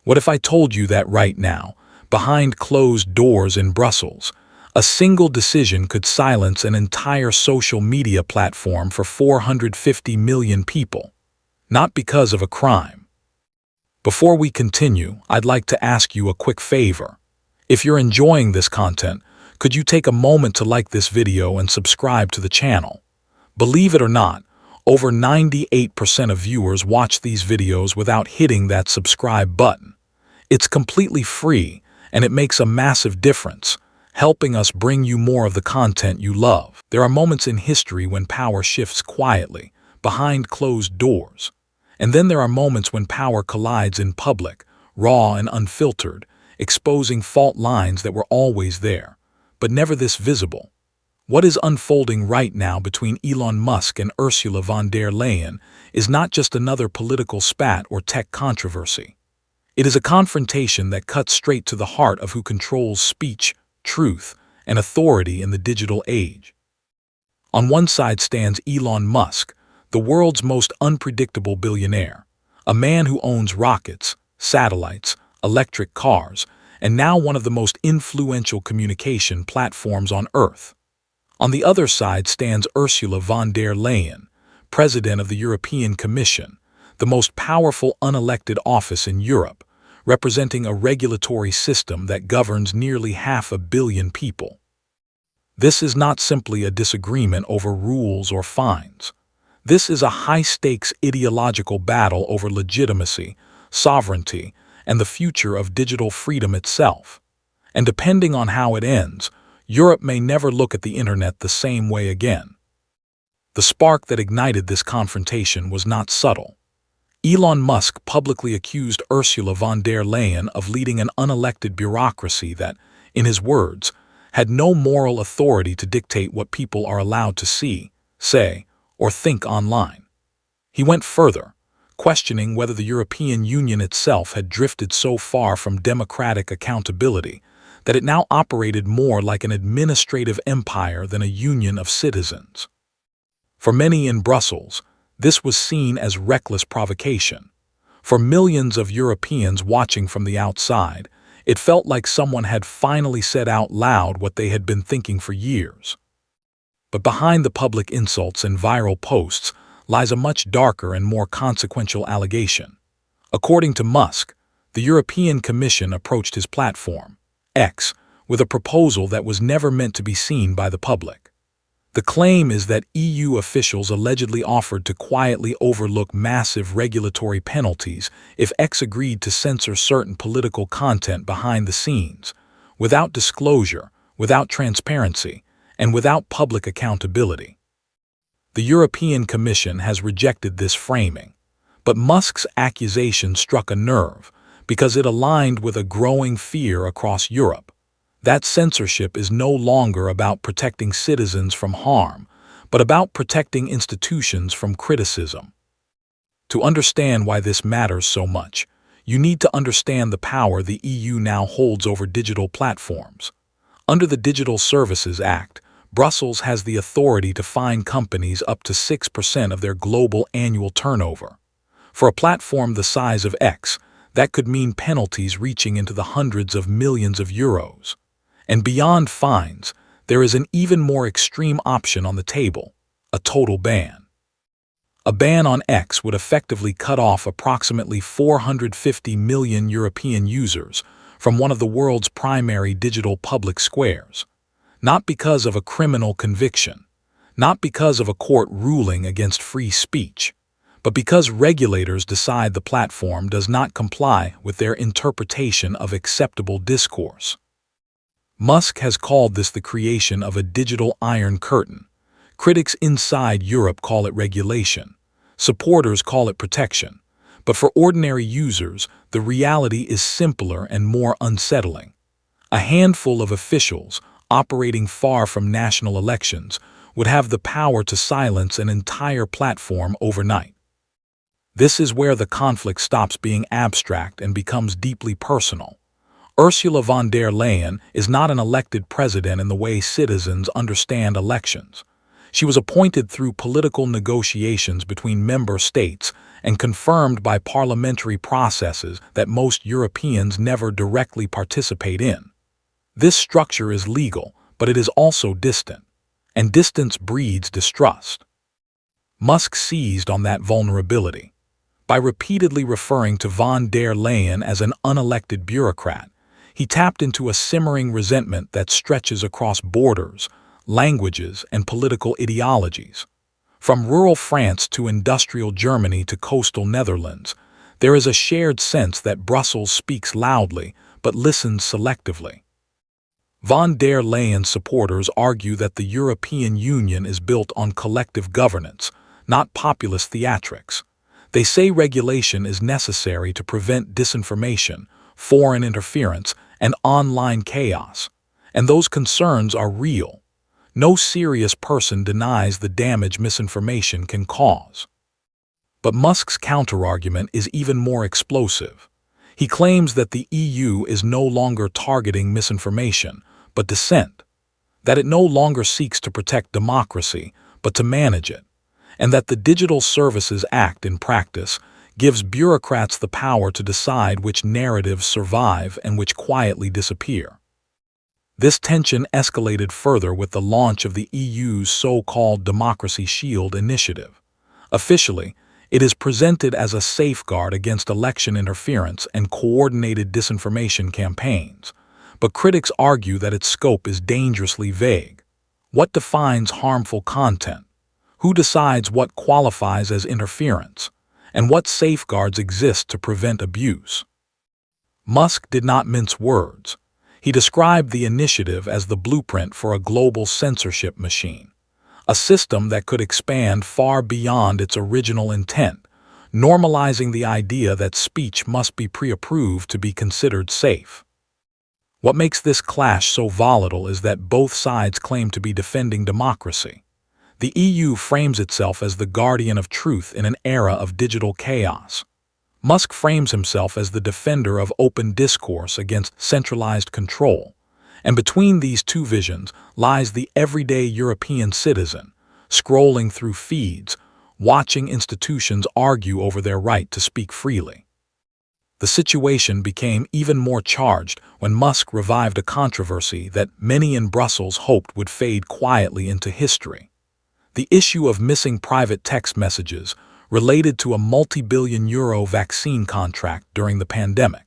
What if I told you that right now, behind closed doors in Brussels, a single decision could silence an entire social media platform for 450 million people, not because of a crime? Before we continue, I'd like to ask you a quick favor. If you're enjoying this content, could you take a moment to like this video and subscribe to the channel? Believe it or not, over 98% of viewers watch these videos without hitting that subscribe button. It's completely free, and it makes a massive difference, helping us bring you more of the content you love. There are moments in history when power shifts quietly, behind closed doors. And then there are moments when power collides in public, raw and unfiltered, exposing fault lines that were always there, but never this visible. What is unfolding right now between Elon Musk and Ursula von der Leyen is not just another political spat or tech controversy. It is a confrontation that cuts straight to the heart of who controls speech, truth, and authority in the digital age. On one side stands Elon Musk, the world's most unpredictable billionaire, a man who owns rockets, satellites, electric cars, and now one of the most influential communication platforms on Earth. On the other side stands Ursula von der Leyen, President of the European Commission, the most powerful unelected office in Europe, representing a regulatory system that governs nearly 500 million people. This is not simply a disagreement over rules or fines. This is a high-stakes ideological battle over legitimacy, sovereignty, and the future of digital freedom itself. And depending on how it ends, Europe may never look at the internet the same way again. The spark that ignited this confrontation was not subtle. Elon Musk publicly accused Ursula von der Leyen of leading an unelected bureaucracy that, in his words, had no moral authority to dictate what people are allowed to see, say, or think online. He went further, questioning whether the European Union itself had drifted so far from democratic accountability that it now operated more like an administrative empire than a union of citizens. For many in Brussels, this was seen as reckless provocation. For millions of Europeans watching from the outside, it felt like someone had finally said out loud what they had been thinking for years. But behind the public insults and viral posts lies a much darker and more consequential allegation. According to Musk, the European Commission approached his platform, X, with a proposal that was never meant to be seen by the public. The claim is that EU officials allegedly offered to quietly overlook massive regulatory penalties if X agreed to censor certain political content behind the scenes, without disclosure, without transparency, and without public accountability. The European Commission has rejected this framing, but Musk's accusation struck a nerve because it aligned with a growing fear across Europe. That censorship is no longer about protecting citizens from harm, but about protecting institutions from criticism. To understand why this matters so much, you need to understand the power the EU now holds over digital platforms. Under the Digital Services Act, Brussels has the authority to fine companies up to 6% of their global annual turnover. For a platform the size of X, that could mean penalties reaching into the hundreds of millions of euros. And beyond fines, there is an even more extreme option on the table: a total ban. A ban on X would effectively cut off approximately 450 million European users from one of the world's primary digital public squares. Not because of a criminal conviction, not because of a court ruling against free speech, but because regulators decide the platform does not comply with their interpretation of acceptable discourse. Musk has called this the creation of a digital iron curtain. Critics inside Europe call it regulation. Supporters call it protection. But for ordinary users, the reality is simpler and more unsettling. A handful of officials, operating far from national elections, would have the power to silence an entire platform overnight. This is where the conflict stops being abstract and becomes deeply personal. Ursula von der Leyen is not an elected president in the way citizens understand elections. She was appointed through political negotiations between member states and confirmed by parliamentary processes that most Europeans never directly participate in. This structure is legal, but it is also distant, and distance breeds distrust. Musk seized on that vulnerability. By repeatedly referring to von der Leyen as an unelected bureaucrat, he tapped into a simmering resentment that stretches across borders, languages, and political ideologies. From rural France to industrial Germany to coastal Netherlands, there is a shared sense that Brussels speaks loudly but listens selectively. Von der Leyen supporters argue that the European Union is built on collective governance, not populist theatrics. They say regulation is necessary to prevent disinformation, foreign interference, and online chaos. And those concerns are real. No serious person denies the damage misinformation can cause. But Musk's counterargument is even more explosive. He claims that the EU is no longer targeting misinformation, but dissent, that it no longer seeks to protect democracy, but to manage it, and that the Digital Services Act in practice gives bureaucrats the power to decide which narratives survive and which quietly disappear. This tension escalated further with the launch of the EU's so-called Democracy Shield initiative. Officially, it is presented as a safeguard against election interference and coordinated disinformation campaigns, but critics argue that its scope is dangerously vague. What defines harmful content? Who decides what qualifies as interference? And what safeguards exist to prevent abuse? Musk did not mince words. He described the initiative as the blueprint for a global censorship machine, a system that could expand far beyond its original intent, normalizing the idea that speech must be pre-approved to be considered safe. What makes this clash so volatile is that both sides claim to be defending democracy. The EU frames itself as the guardian of truth in an era of digital chaos. Musk frames himself as the defender of open discourse against centralized control. And between these two visions lies the everyday European citizen, scrolling through feeds, watching institutions argue over their right to speak freely. The situation became even more charged when Musk revived a controversy that many in Brussels hoped would fade quietly into history. The issue of missing private text messages related to a multi-billion euro vaccine contract during the pandemic.